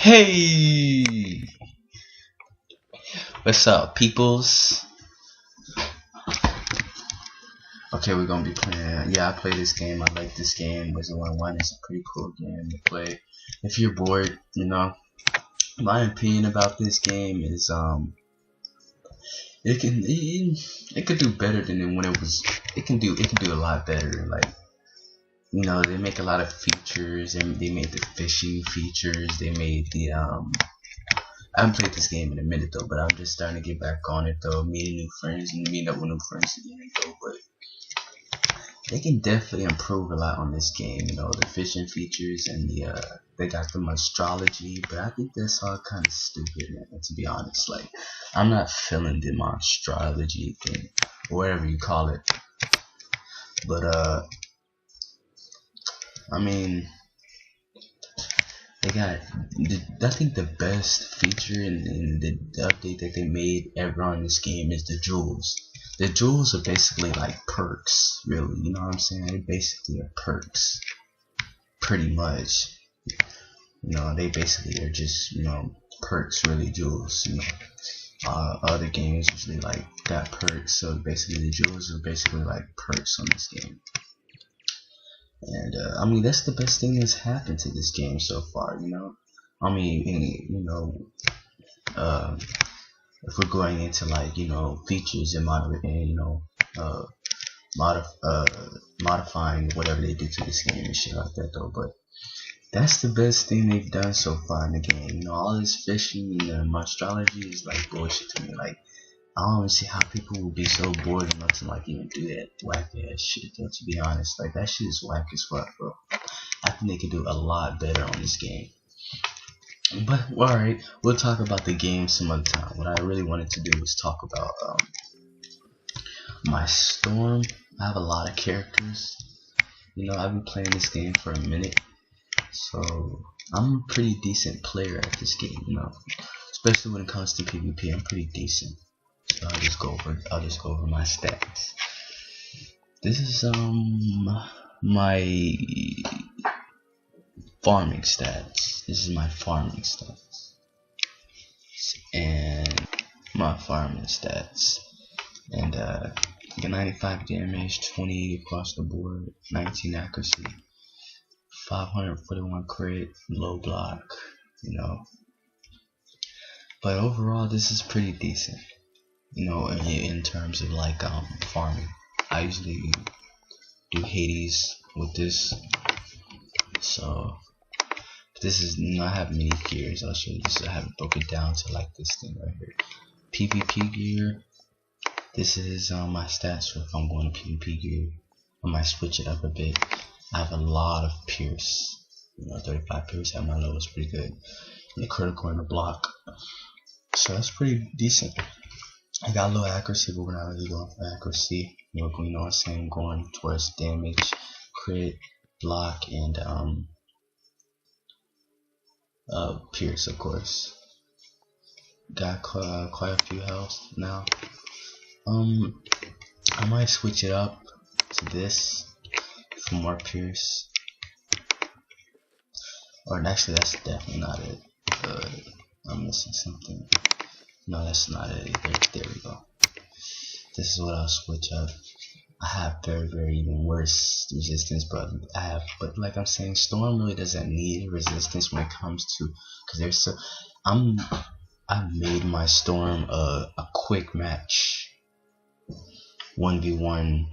Hey, what's up, peoples? Okay, we're gonna be playing. Yeah, I play this game. I like this game. wizard101 is a pretty cool game to play. If you're bored, my opinion about this game is it could do better than when it was. It can do a lot better. Like they make a lot of features, and they made the fishing features. They made the I haven't played this game in a minute though, but I'm just starting to get back on it though, meeting new friends and meeting up with new friends again though. But they can definitely improve a lot on this game. The fishing features and they got the astrology, but I think that's all kind of stupid, man, to be honest. Like, I'm not feeling the astrology thing, or whatever you call it. But I mean, they got, I think the best feature in the update that they made ever on this game is the jewels. The jewels are basically like perks, really. You know what I'm saying? They basically are perks, pretty much. They basically are just perks, really, jewels. Other games usually like got perks, so basically the jewels are basically like perks on this game. And I mean, that's the best thing that's happened to this game so far. I mean, if we're going into like features and modifying whatever they do to this game and shit like that though. But that's the best thing they've done so far in the game. All this fishing and astrology is like bullshit to me. Like, I don't even see how people would be so bored enough to like even do that whack ass shit though, to be honest. Like, that shit is whack as fuck, bro. I think they could do a lot better on this game. But alright, we'll talk about the game some other time. What I really wanted to do was talk about my storm. I have a lot of characters. I've been playing this game for a minute, so I'm a pretty decent player at this game. Especially when it comes to PvP, I'm pretty decent. So I'll just go over my stats. This is my farming stats. This is my farming stats. And my farming stats. And get 95 damage, 20 across the board, 19 accuracy, 541 crit, low block, But overall, this is pretty decent. In terms of like farming. I usually do Hades with this. So this is not have many gears. I'll show you this. I have it broken down to like this thing right here. PvP gear. This is my stats for if I'm going to PvP gear. I might switch it up a bit. I have a lot of pierce. 35 pierce at my low is pretty good. And the critical and the block. So that's pretty decent. I got a little accuracy, but we're not really going for accuracy. What I'm saying, going towards damage, crit, block, and pierce, of course. Got quite a few health now. I might switch it up to this for more pierce. Or actually, that's definitely not it. I'm missing something. No, that's not it either. There we go. This is what I'll switch up. I have very even worse resistance, but like I'm saying, Storm really doesn't need resistance when it comes to, because there's so I made my Storm a quick match 1v1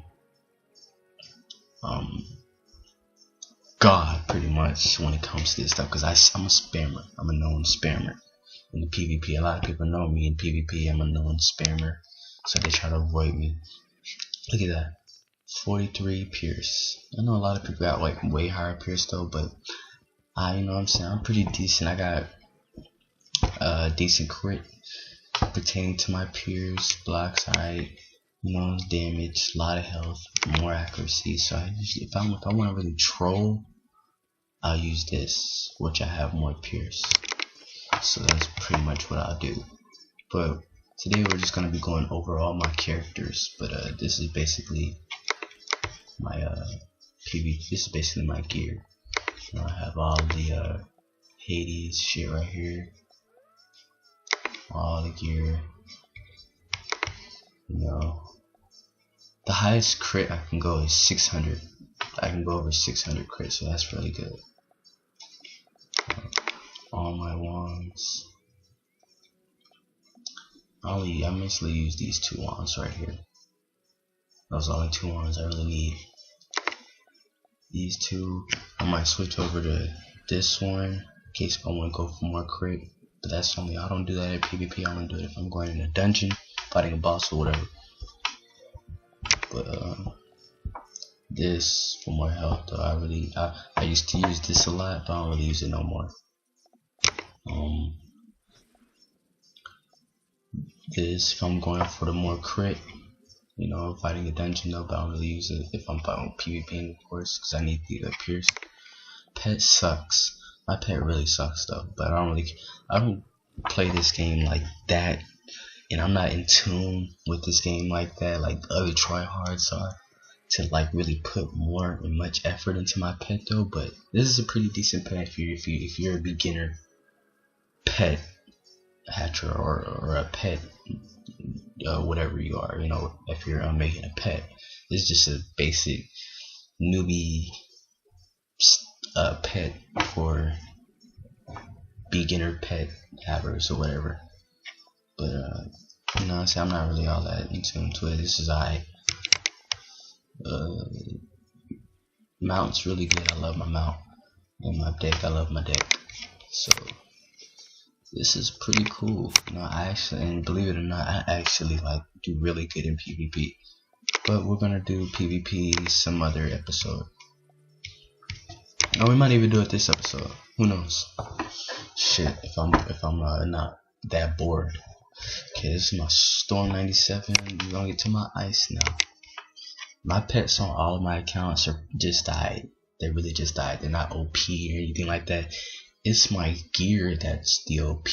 god pretty much when it comes to this stuff, because I'm a spammer. I'm a known spammer in the PvP. A lot of people know me in PvP. I'm a known spammer, so they try to avoid me. Look at that, 43 pierce. I know a lot of people got like way higher pierce though, but what I'm saying, I'm pretty decent. I got decent crit pertaining to my pierce, block side, damage, a lot of health, more accuracy. So I usually, if I want to really troll, I'll use this, which I have more pierce. So that's pretty much what I'll do. But today we're just gonna be going over all my characters. But this is basically my PvP. This is basically my gear. I have all the Hades shit right here. All the gear. You know, the highest crit I can go is 600. I can go over 600 crit, so that's really good. All my wands. I mostly use these 2 wands right here. Those are the only 2 wands I really need. These 2. I might switch over to this one in case I want to go for more crit. But that's only, I don't do that at PvP. I only do it if I'm going in a dungeon, fighting a boss or whatever. But this for more health though. I used to use this a lot, but I don't really use it no more. This if I'm going for the more crit, you know, fighting a dungeon though, but I don't really use it if I'm fighting PvP, of course, because I need the pierce. Pet sucks. My pet really sucks though, but I don't play this game like that, and I'm not in tune with this game like that, like other tryhards are, to like really put more and much effort into my pet though. But this is a pretty decent pet if you're a beginner pet hatcher or a pet whatever you are, you know, if you're making a pet. This is just a basic newbie pet for beginner pet havers or whatever. But you know, see, I'm not really all that in tune to it. This is mount's really good. I love my mount, and my deck, I love my deck. So this is pretty cool. You know, I actually, and believe it or not, I actually like do really good in PvP. But we're gonna do PvP some other episode. Or we might even do it this episode. Who knows? Shit, if I'm not that bored. Okay, this is my Storm 97. We're gonna get to my ice now. My pets on all of my accounts are just died. They really just died. They're not OP or anything like that. It's my gear that's the OP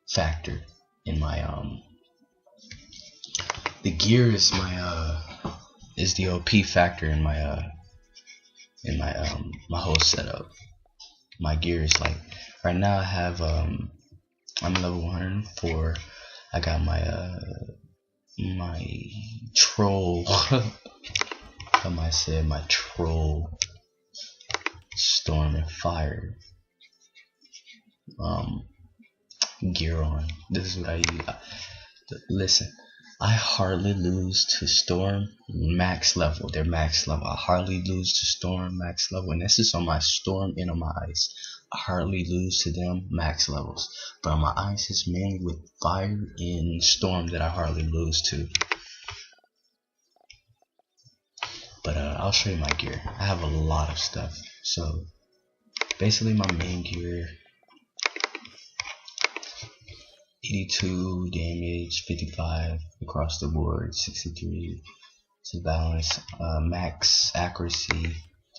factor in my the gear is my is the OP factor in my my whole setup. My gear is like, right now I have I'm level 104. I got my my troll I might say my troll storm and fire gear on. This is what I use. Listen, I hardly lose to storm max level. They're max level. I hardly lose to storm max level, and this is on my storm and on my ice. I hardly lose to them max levels, but on my ice it's mainly with fire and storm that I hardly lose to. But I'll show you my gear. I have a lot of stuff. So basically my main gear: 82 damage, 55 across the board, 63 to balance, max accuracy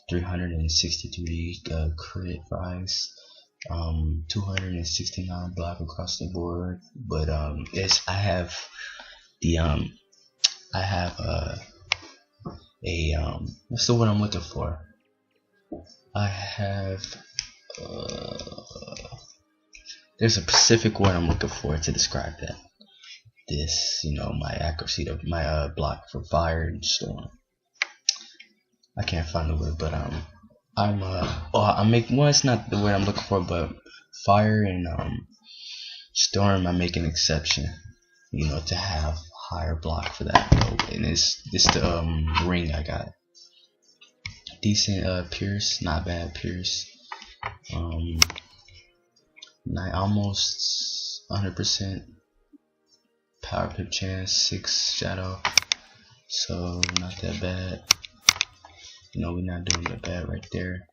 363, crit for ice, 269 block across the board. But I have what's the word I'm looking for? I have there's a specific word I'm looking for to describe that. This, you know, my accuracy of my block for fire and storm. I can't find the word, but it's not the word I'm looking for, but fire and storm, I make an exception, you know, to have higher block for that. And it's the ring I got. Decent pierce, not bad pierce. Almost 100% power pip chance, 6 shadow, so not that bad. You know, we're not doing that bad right there.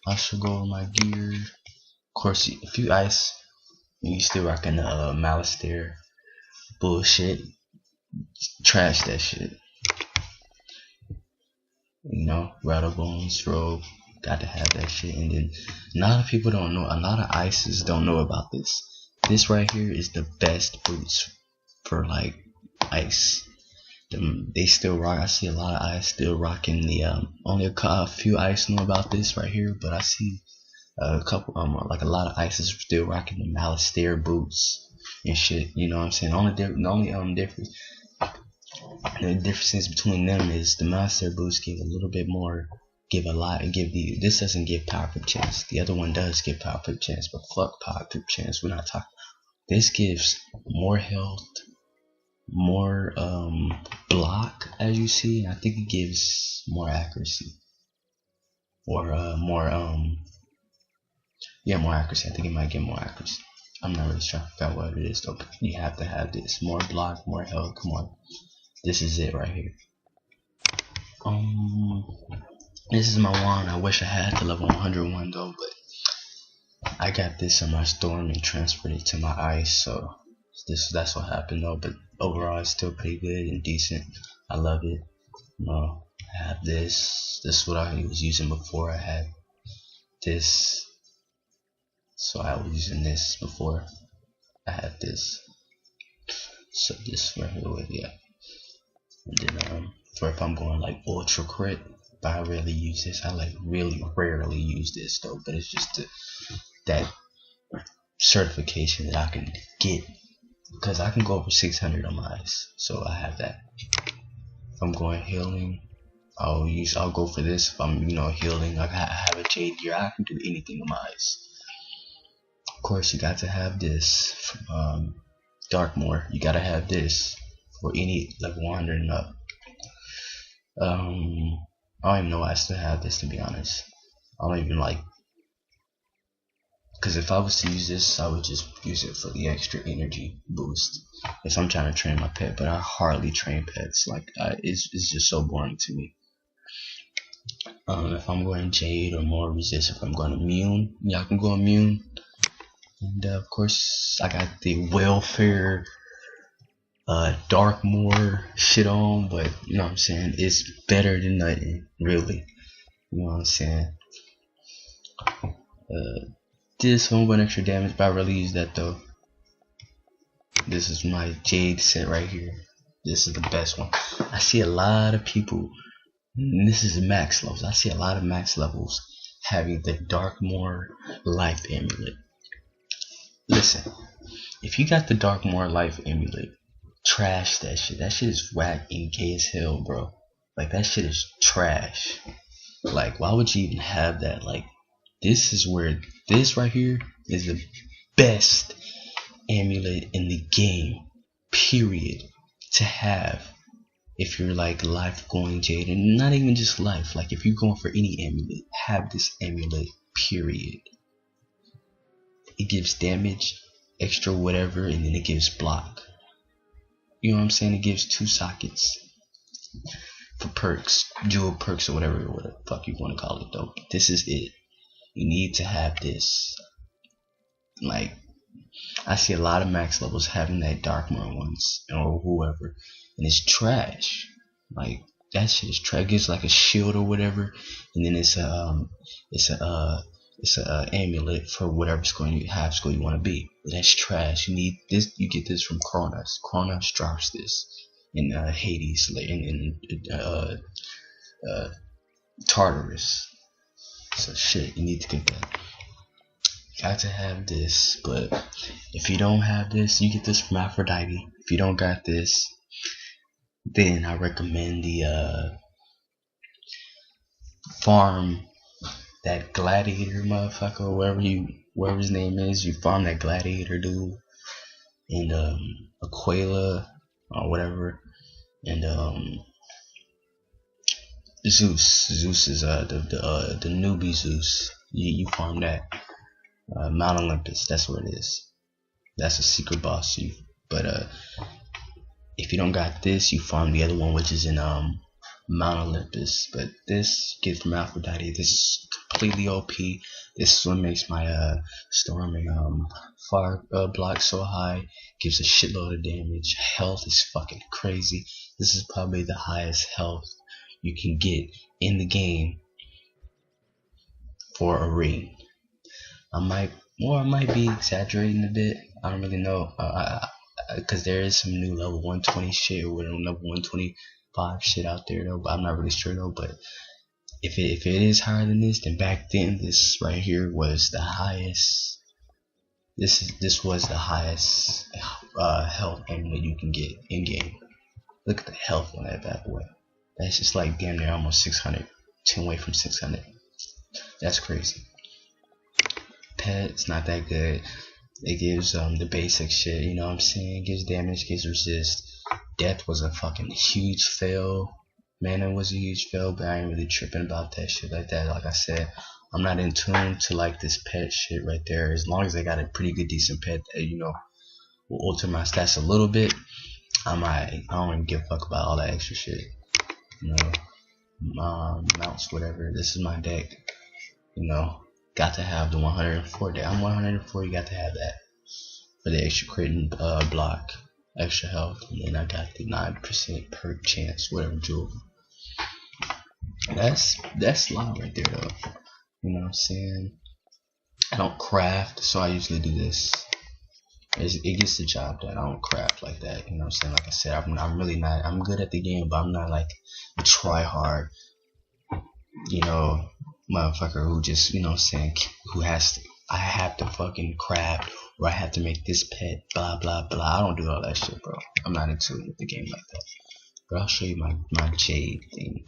I should go over my gear. Of course, if you ice, you still rocking the malice there. Bullshit. Trash that shit. You know, rattle bones, robe. Got to have that shit. And then a lot of people don't know. A lot of ices don't know about this. This right here is the best boots for like ice. They still rock. I see a lot of ice still rocking the only a few ice know about this right here, but I see A couple like a lot of ISIS are still rocking the Alistair boots and shit. You know what I'm saying? The difference between them is the Alistair boots give a little bit more, give a lot, and this doesn't give power per chance. The other one does give power per chance, but fuck power per chance. We're not talking. This gives more health, more block, as you see. I think it gives more accuracy, or more more accuracy. I think it might get more accuracy. I'm not really sure. I forgot what it is though. But you have to have this. More block, more health. Come on. This is it right here. This is my wand. I wish I had to level 101 though, but I got this in my storm and transferred it to my ice, so that's what happened though. But overall it's still pretty good and decent. I love it. I have this. This is what I was using before. I had this. So I was using this before. I had this. So this right here with And then for if I'm going like ultra crit, but I rarely use this. I like really rarely use this though, but it's just that certification that I can get, because I can go over 600 on my ice, so I have that. If I'm going healing, I'll go for this. If I'm healing, I have a jade gear, I can do anything on my ice. Of course, you got to have this from Darkmoor. You gotta have this for any level 100 and up. I don't even know why I still have this, to be honest. I don't even because if I was to use this, I would just use it for the extra energy boost if I'm trying to train my pet, but I hardly train pets. It's just so boring to me. If I'm going Jade or more resist, if I'm going immune, I can go immune. And of course, I got the welfare Darkmoor shit on, but you know what I'm saying, it's better than nothing, really. You know what I'm saying? This 1 extra damage, but I really use that though. This is my Jade set right here. This is the best one. I see a lot of people, and this is max levels, I see a lot of max levels having the Darkmoor life amulet. Listen, if you got the Darkmoor life amulet, trash that shit. That shit is whack and gay as hell, bro. Like, that shit is trash. Like, why would you even have that? Like, this is where this right here is the best amulet in the game, period, to have if you're like life going Jade, and not even just life. Like, if you're going for any amulet, have this amulet, period. It gives damage, extra whatever, and then it gives block. You know what I'm saying? It gives 2 sockets for perks, dual perks, or whatever the fuck you want to call it though. This is it. You need to have this. Like, I see a lot of max levels having that Darkmoor ones, or whoever, and it's trash. Like, that shit is trash. It gives like a shield or whatever, and then it's a amulet for whatever score you want to be. But that's trash. You need this. You get this from Kronos. Kronos drops this in Hades, in Tartarus. So shit, you need to get that. Got to have this. But if you don't have this, you get this from Aphrodite. If you don't got this, then I recommend the farm that gladiator motherfucker, wherever his name is. You farm that gladiator dude, and Aquila or whatever, and Zeus is the newbie Zeus. You farm that. Mount Olympus, that's what it is. That's a secret boss. But if you don't got this, you farm the other one, which is in Mount Olympus. But this get from Aphrodite. This is completely OP. This is what makes my storming fire block so high. Gives a shitload of damage. Health is fucking crazy. This is probably the highest health you can get in the game for a ring. I might be exaggerating a bit. I don't really know. Because there is some new level 120 shit or level 125 shit out there though. But I'm not really sure though. But if it is higher than this, then back then this right here was the highest. This was the highest health amulet you can get in game. Look at the health on that bad boy. That's just like damn near almost 600. 10 away from 600. That's crazy. Pet's not that good. It gives the basic shit, you know what I'm saying? It gives damage, gives resist. Death was a fucking huge fail. Mana was a huge fail, but I ain't really tripping about that shit like that. Like I said, I'm not in tune to like this pet shit right there. As long as I got a pretty good decent pet that, you know, will alter my stats a little bit, I don't even give a fuck about all that extra shit. You know, mounts, whatever. This is my deck. You know, got to have the 104 deck. I'm 104, you got to have that for the extra crit block, extra health, and then I got the 9% perk chance, whatever jewel. That's a lot right there though. You know what I'm saying? I don't craft, so I usually do this. It gets the job done. I don't craft like that. You know what I'm saying? Like I said, I'm really not. I'm good at the game, but I'm not like a try hard, you know, motherfucker who just, you know what I'm saying, who has to, I have to fucking craft, or I have to make this pet, blah blah blah. I don't do all that shit, bro. I'm not into it with the game like that. But I'll show you my jade thing.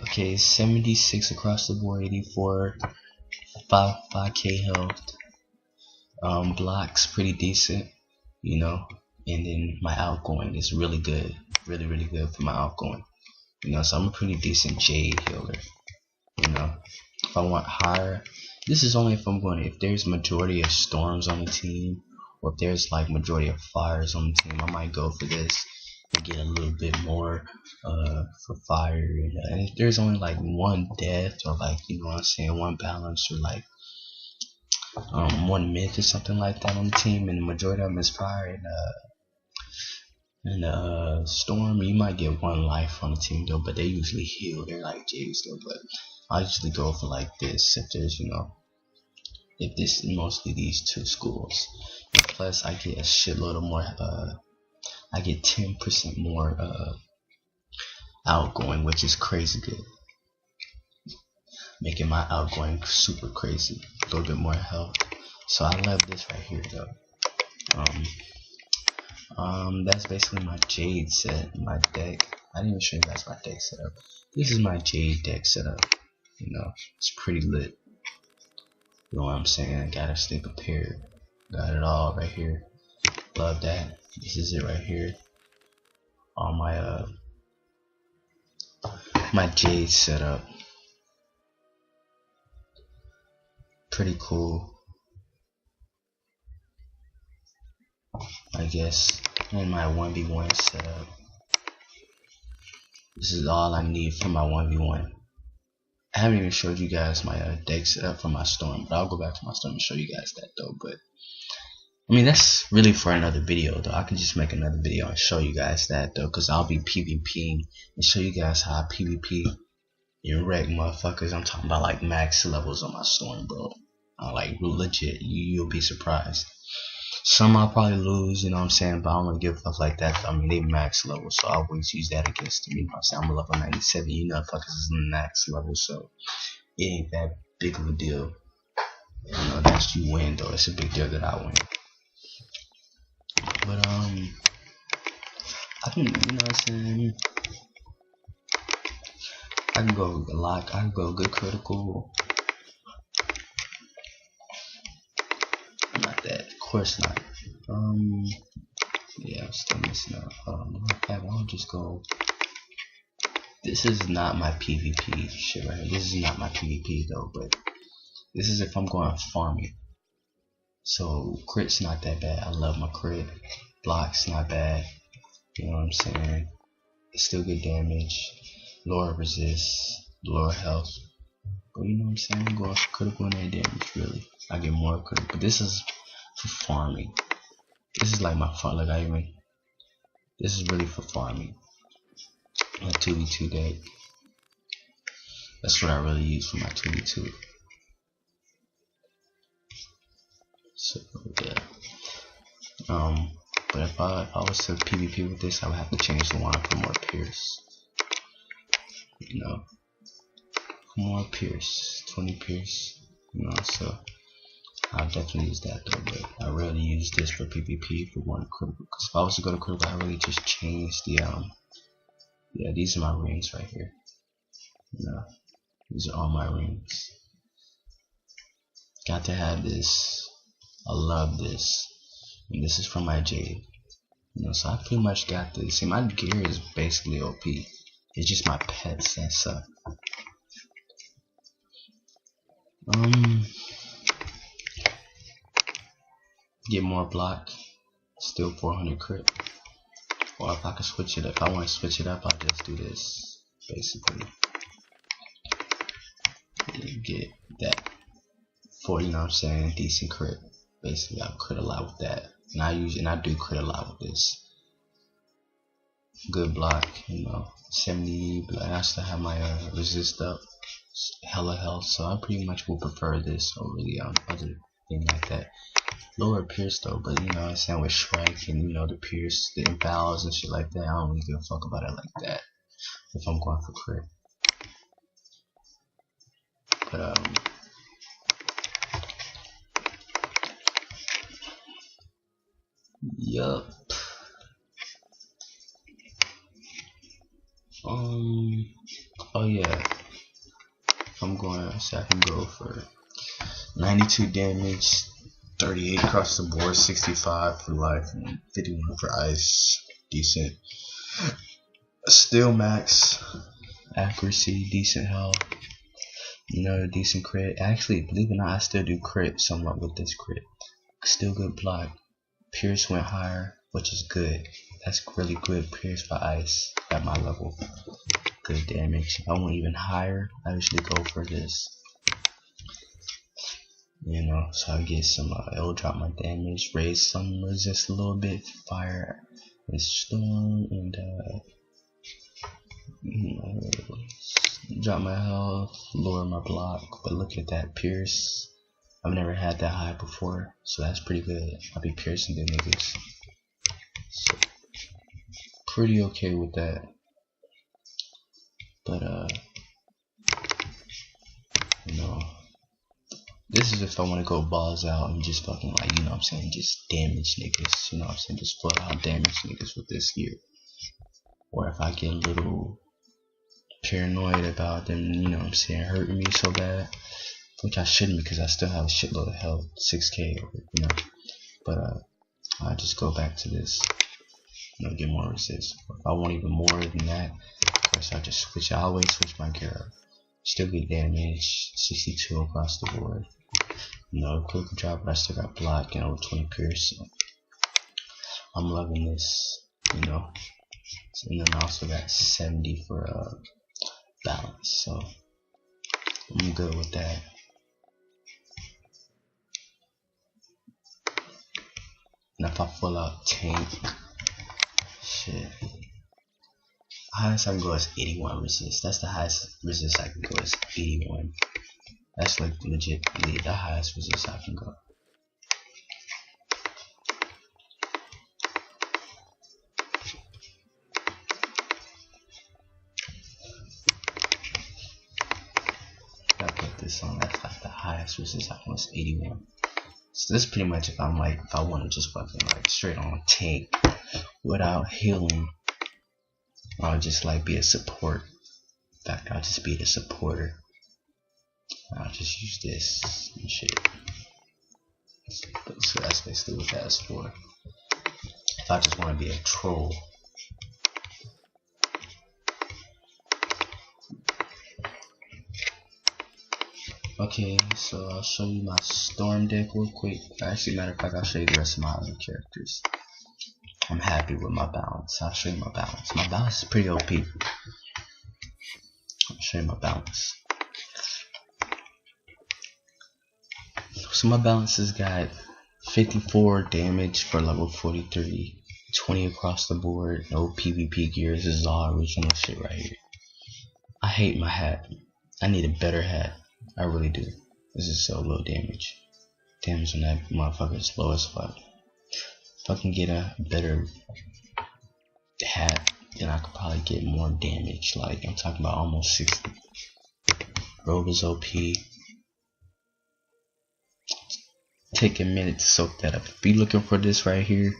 Okay, 76 across the board, 84, 5k health. Blocks pretty decent, you know, and then my outgoing is really good, really good for my outgoing. You know, so I'm a pretty decent jade healer. You know, if I want higher, this is only if I'm going, if there's majority of storms on the team, or if there's like majority of fires on the team, I might go for this and get a little bit more for fire. And if there's only like one death, or like, you know what I'm saying, one balance, or like one myth or something like that on the team, and the majority of them is fire and storm, you might get one life on the team though, but they usually heal. They're like J's though, but I usually go for like this if there's, you know, if this is mostly these two schools. And plus I get a shitload of more I get 10% more outgoing, which is crazy good, making my outgoing super crazy. A little bit more health, so I love this right here though. That's basically my jade set, my deck. I didn't even show you guys my deck setup. This is my jade deck setup. You know, it's pretty lit. You know what I'm saying? I gotta stay prepared. Got it all right here. Love that. This is it right here. All my my jade setup. Pretty cool, I guess. And my 1v1 setup. This is all I need for my 1v1. I haven't even showed you guys my deck setup for my storm, but I'll go back to my storm and show you guys that though. But I mean, that's really for another video though. I can just make another video and show you guys that though, because I'll be PvPing and show you guys how I PvP and wreck motherfuckers. I'm talking about like max levels on my storm, bro. Like legit, you'll be surprised. Some I'll probably lose, you know what I'm saying, but I don't really give a fuck like that. I mean, they max level, so I always use that against them. You know what I'm saying? I'm a level 97, you know, fuckers is max level, so it ain't that big of a deal. You know, that's you win though. It's a big deal that I win. But I can, you know what I'm saying, I can go lock, I can go good critical. Not that, of course not. Yeah, I'm still missing out. I'll just go. This is not my PvP shit right here. This is not my PvP though, but this is if I'm going farming. So crit's not that bad. I love my crit. Block's not bad. You know what I'm saying? It's still good damage. Lower resist, lower health. But you know what I'm saying? I'm going for critical and that damage really. I get more critical. But this is for farming. This is like my fun. Like this is really for farming. My 2v2 deck. That's what I really use for my 2v2. So yeah. But if I was to PvP with this, I would have to change the one for more Pierce. You know, more Pierce, 20 Pierce. You know, so I'll definitely use that though. But I rarely use this for PvP for going to critical. Because if I was to go to critical, I really just change the yeah, these are my rings right here. You know, these are all my rings. Got to have this. I love this. And this is from my Jade. You know, so I pretty much got this. See, my gear is basically OP. It's just my pets that suck. Get more block. Still 400 crit. Or if I can switch it up, if I want to switch it up, I'll just do this. Basically, get that 40. You know what I'm saying? Decent crit. Basically, I crit a lot with that, and I do crit a lot with this. Good block, you know, 70, but I still have my resist up, hella health, so I pretty much will prefer this over the other thing like that. Lower Pierce though, but you know what I'm saying, with Shrike and you know the Pierce, the imbalas and shit like that, I don't really give a fuck about it like that if I'm going for crit. But yup. Oh yeah, I'm going, so I can go for 92 damage, 38 across the board, 65 for life, and 51 for ice. Decent. Still max accuracy, decent health, you know, decent crit. Actually, believe it or not, I still do crit somewhat with this crit. Still good block. Pierce went higher, which is good. That's really good Pierce for ice at my level. Good damage. If I want even higher, I usually go for this. You know, so I get some, it'll drop my damage, raise some resist a little bit, fire and storm, and drop my health, lower my block. But look at that Pierce. I've never had that high before, so that's pretty good. I'll be piercing the niggas. So, pretty okay with that. But you know, this is if I want to go balls out and just fucking, like, you know what I'm saying, just damage niggas, you know what I'm saying, just flood out damage niggas with this gear. Or if I get a little paranoid about them, you know what I'm saying, hurting me so bad, which I shouldn't because I still have a shitload of health, 6k, you know. But I just go back to this, you know, get more resist. Or if I want even more than that, of course I just switch. I always switch my gear up. Still get damage, 62 across the board. You know, critical drop, but I still got block and over 20 Pierce. So I'm loving this, you know. And then I also got 70 for balance, so I'm good with that. And if I full out tank, shit, highest I can go is 81 resist. That's the highest resist I can go is 81. That's like legit the highest resist I can go. I put this on, that's like the highest resist I can go is 81. So this is pretty much if I'm like, if I want to just fucking like straight on tank without healing, I'll just like be a support. In fact, I'll just be the supporter. I'll just use this and shit. So that's basically what that's for. If I just want to be a troll. Okay, so I'll show you my storm deck real quick. Actually, matter of fact, I'll show you the rest of my other characters. I'm happy with my balance. I'll show you my balance. My balance is pretty OP. I'll show you my balance. So my balance has got 54 damage for level 43, 20 across the board, no PvP gear. This is all original shit right here. I hate my hat. I need a better hat. I really do. This is so low damage. Damage on that motherfucker is low as fuck. If I can get a better hat, then I could probably get more damage. Like, I'm talking about almost 60. Robe is OP. Take a minute to soak that up. If you're looking for this right here,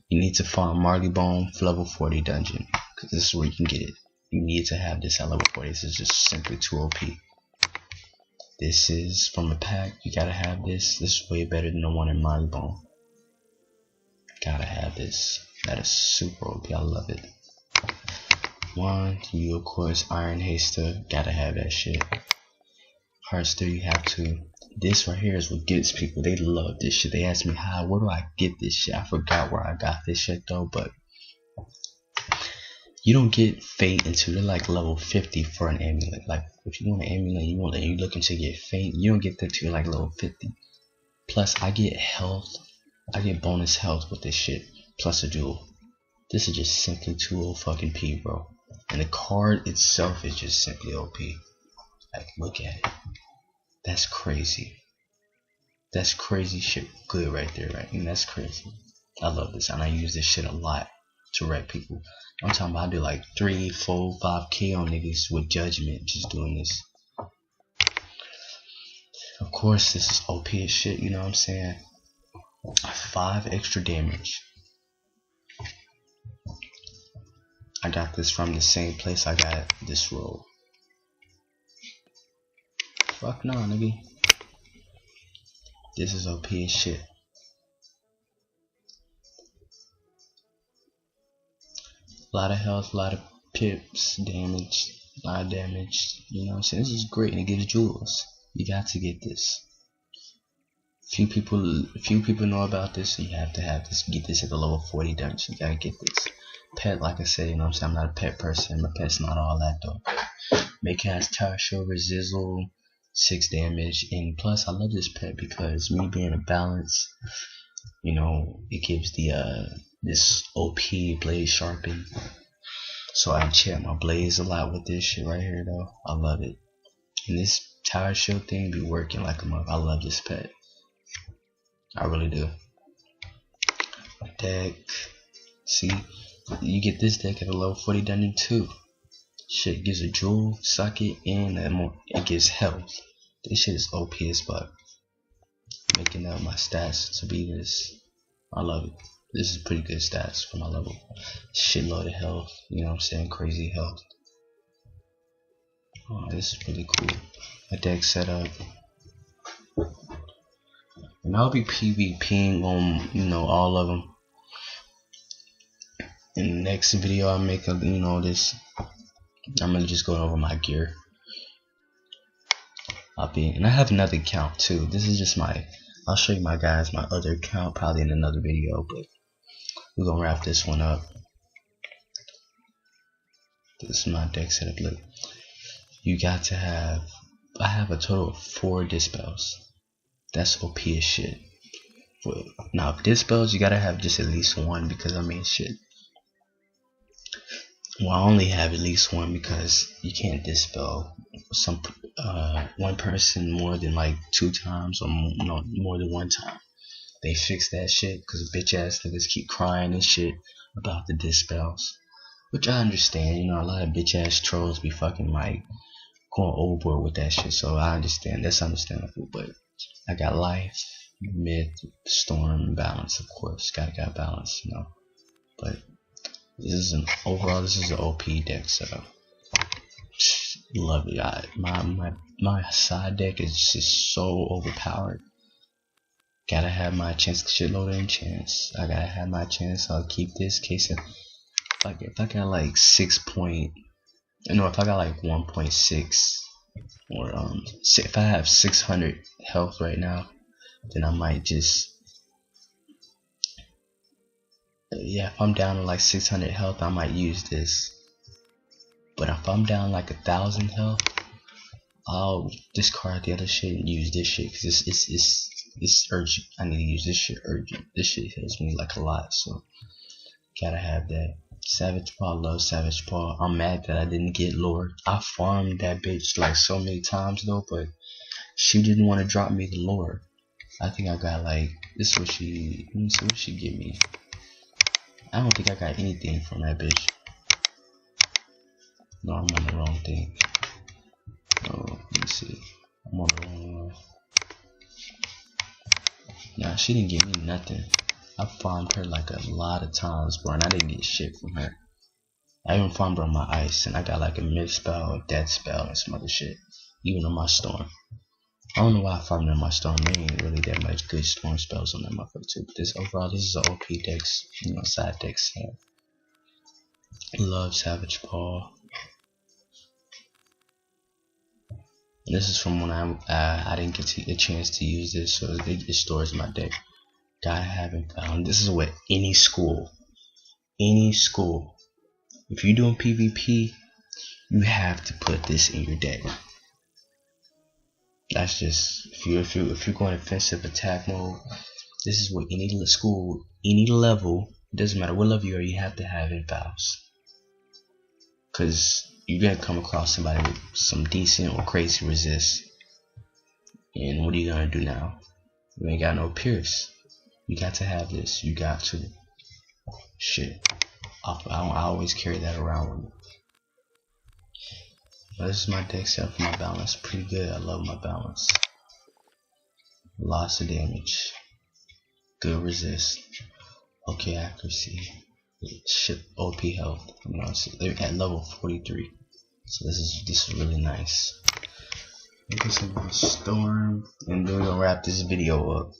you need to find Marley Bone level 40 dungeon, because this is where you can get it. You need to have this at level 40. This is just simply too OP. This is from the pack. You gotta have this. This is way better than the one in Marley Bone. Gotta have this. That is super OP. I love it. One, you of course Iron Haster. Gotta have that shit. Hearts 3, you have to. This right here is what gets people. They love this shit. They ask me where do I get this shit? I forgot where I got this shit though, but you don't get Fate until you're like level 50 for an amulet. Like if you want an amulet, you're looking to get Fate, you don't get that till like level 50. Plus I get health. I get bonus health with this shit. Plus a jewel. This is just simply too fucking P, bro. And the card itself is just simply OP. Like look at it. That's crazy. That's crazy shit good right there, right? And that's crazy. I love this, and I use this shit a lot to wreck people. I'm talking about I do like 3, 4, 5k on niggas with judgment just doing this. Of course, this is OP as shit, you know what I'm saying? 5 extra damage. I got this from the same place I got this roll. Fuck no, nigga. This is OP as shit. A lot of health, a lot of pips, damage, a lot of damage. You know what I'm saying? This is great, and it gives jewels. You got to get this. Few people know about this, so you have to have this. Get this at the level 40 dungeon. You gotta get this. Pet, like I said, you know what I'm saying? I'm not a pet person. My pet's not all that though. Make has Tower Shover, Zizzle, 6 damage, and plus I love this pet because me being a balance, you know, it gives the this OP blade sharpen. So I enchant my blades a lot with this shit right here though. I love it. And this Tower Shield thing be working like a mother. I love this pet. I really do. Deck. See, you get this deck at a level 40 dungeon too. Shit gives a jewel, socket, and it gives health. This shit is OP as fuck. Making up my stats to be this. I love it. This is pretty good stats for my level. Shitload of health. You know what I'm saying? Crazy health. Oh, this is really cool. My deck setup. And I'll be PvPing on, you know, all of them. In the next video I make, you know, this. I'm gonna just go over my gear. And I have another account too. This is just I'll show you my other account probably in another video, but we're gonna wrap this one up. This is my deck setup. Look, you got to have. I have a total of 4 dispels. That's OP as shit. Now, dispels you gotta have just at least 1 because I mean shit. Well, I only have at least 1 because you can't dispel one person more than like 2 times or more than 1 time. They fixed that shit because bitch ass niggas keep crying and shit about the dispels, which I understand. You know, a lot of bitch ass trolls be fucking like going overboard with that shit, so I understand. That's understandable. But I got life, myth, storm, balance. Of course, got balance, you know. But this is an OP deck setup. Love it. My side deck is just so overpowered. Gotta have my chance, shitload of enchants. I gotta have my chance. I'll keep this case of if I got like 1.6 or if I have 600 health right now, then I might just if I'm down to like 600 health, I might use this. But if I'm down like 1,000 health, I'll discard the other shit and use this shit because it's urgent. I need to use this shit urgent. This shit heals me like a lot, so gotta have that. Savage Paw, love Savage Paw. I'm mad that I didn't get Lord. I farmed that bitch like so many times though, but she didn't want to drop me the Lord. I think I got like this is what she. Let me see what she give me. I don't think I got anything from that bitch. No, I'm on the wrong thing. Oh, let me see. I'm on the wrong one. Nah, she didn't give me nothing. I farmed her like a lot of times, bro, and I didn't get shit from her. I even farmed her on my ice, and I got like a mid spell, a death spell, and some other shit. Even on my storm. I don't know why I farmed on my storm. There ain't really that much good storm spells on that motherfucker too. But this overall, this is an OP dex, you know, side dex. Love Savage Paw. And this is from when I didn't get a chance to use this, so it stores in my deck. That I haven't found. This is what any school, if you're doing PvP, you have to put this in your deck. That's just if you're going offensive attack mode, this is what any school, any level, it doesn't matter what level you are, you have to have in files. Cause you're gonna come across somebody with some decent or crazy resist, and what are you gonna do now? You ain't got no pierce. You got to have this. You got to. Shit. I always carry that around with me. But this is my deck set for my balance. Pretty good. I love my balance. Lots of damage. Good resist. Okay accuracy. Shit OP health. You know, so they're at level 43. So this is really nice. Look at some storm, and then we're gonna wrap this video up.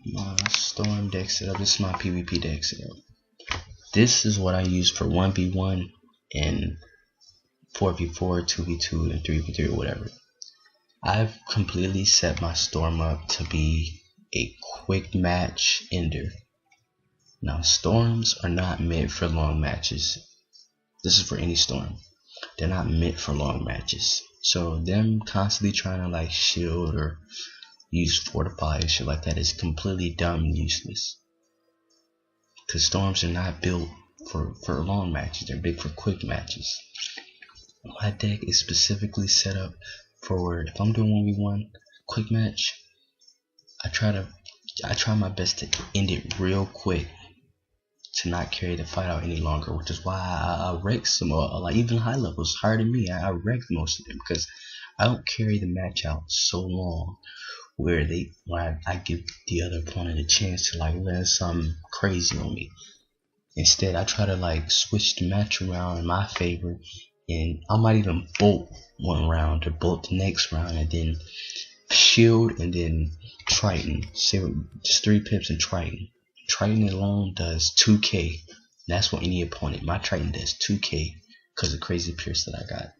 My storm deck setup. This is my PvP deck setup. This is what I use for 1v1 and 4v4, 2v2, and 3v3 or whatever. I've completely set my storm up to be a quick match ender. Now storms are not meant for long matches. This is for any storm. They're not meant for long matches. So them constantly trying to like shield or use fortify and shit like that is completely dumb and useless. Cause storms are not built for long matches. They're big for quick matches. My deck is specifically set up for if I'm doing 1v1 quick match, I try my best to end it real quick, to not carry the fight out any longer, which is why I wreck some like even high levels higher than me. I wreck most of them because I don't carry the match out so long where I give the other opponent a chance to like land something crazy on me. Instead, I try to like switch the match around in my favor, and I might even bolt one round or bolt the next round, and then shield, and then Triton. Just 3 pips and Triton. Triton alone does 2k. That's what any opponent. My Triton does 2k because of crazy pierce that I got.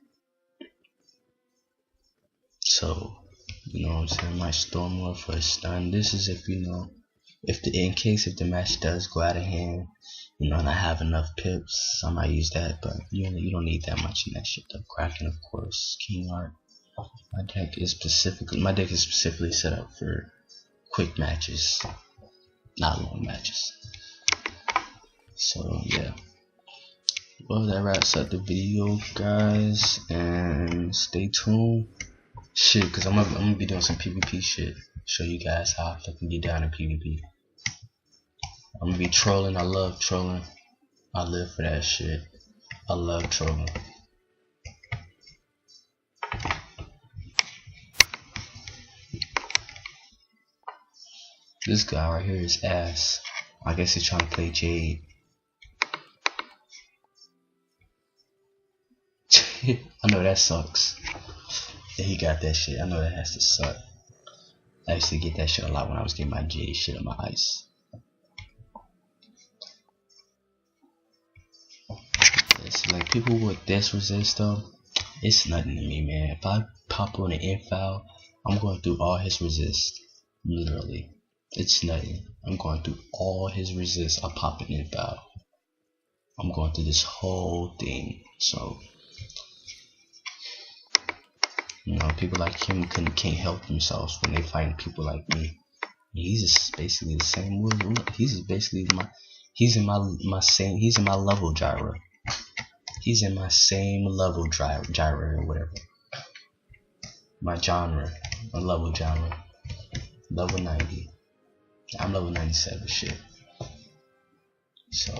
So, you know what I'm saying? My storm up for a stun. This is if in case the match does go out of hand, you know, and I have enough pips, I might use that. But you don't need that much in that shit. The Kraken, of course, King Art. My deck is specifically set up for quick matches, not long matches. So yeah. Well, that wraps up the video, guys, and stay tuned. Shit, cause I'm gonna be doing some PvP shit. Show you guys how I fucking get down in PvP. I'm gonna be trolling. I love trolling. I live for that shit. I love trolling. This guy right here is ass. I guess he's trying to play Jade. I know that sucks. Yeah, he got that shit. I know that has to suck. I used to get that shit a lot when I was getting my Jade shit on my ice. It's like people with this resist though, it's nothing to me, man. If I pop on an infile, I'm going through all his resist. Literally. It's nothing. I'm going through all his resist. I pop an infile. I'm going through this whole thing. So, you know, people like him can't help themselves when they find people like me. He's just basically the same. He's basically he's in my level gyro. He's in my same level gyro or whatever. My genre, my level genre. Level 90. I'm level 97 shit. So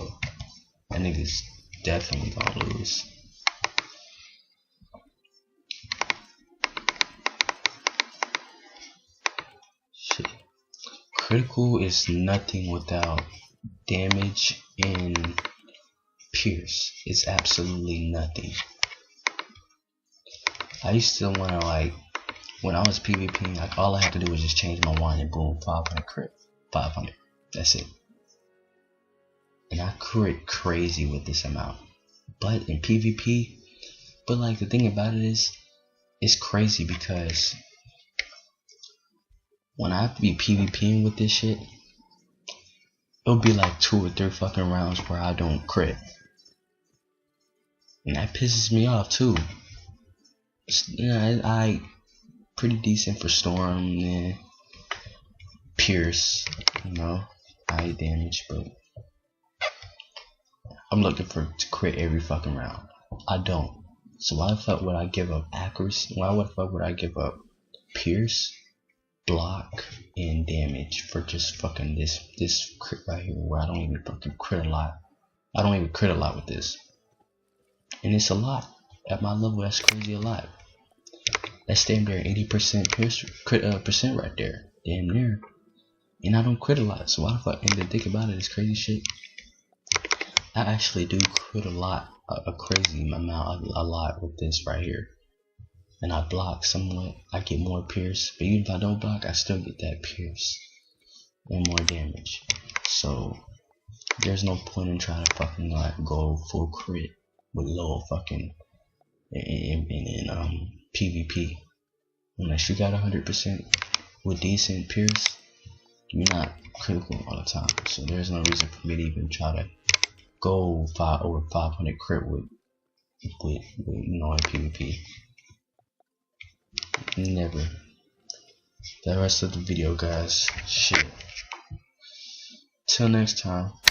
that nigga's definitely gonna lose. Shit. Critical is nothing without damage and pierce. It's absolutely nothing. I used to wanna, like, when I was PvPing, like, all I had to do was just change my wand and boom, 500 crit. 500. That's it. And I crit crazy with this amount. But in PvP, but like the thing about it is, it's crazy because when I have to be PvPing with this shit, it'll be like 2 or 3 fucking rounds where I don't crit. And that pisses me off too. I pretty decent for Storm and Pierce, you know, high damage, but I'm looking for to crit every fucking round. I don't. So why the fuck would I give up accuracy? Why the fuck would I give up Pierce, block, and damage for just fucking this crit right here where I don't even fucking crit a lot. I don't even crit a lot with this. And it's a lot. At my level, that's crazy a lot. That's damn near 80% pierce crit percent right there. Damn near. And I don't crit a lot. So why the fuck, and the thing about it is crazy shit. I actually do crit a lot, a crazy amount, a lot with this right here. And I block somewhat, I get more pierce, but even if I don't block, I still get that pierce and more damage. So there's no point in trying to fucking like go full crit with low fucking in PvP. Unless you got 100% with decent pierce, you're not critical all the time. So there's no reason for me to even try to go over 500 crit with you know, in PvP. Never. The rest of the video, guys. Shit. Till next time.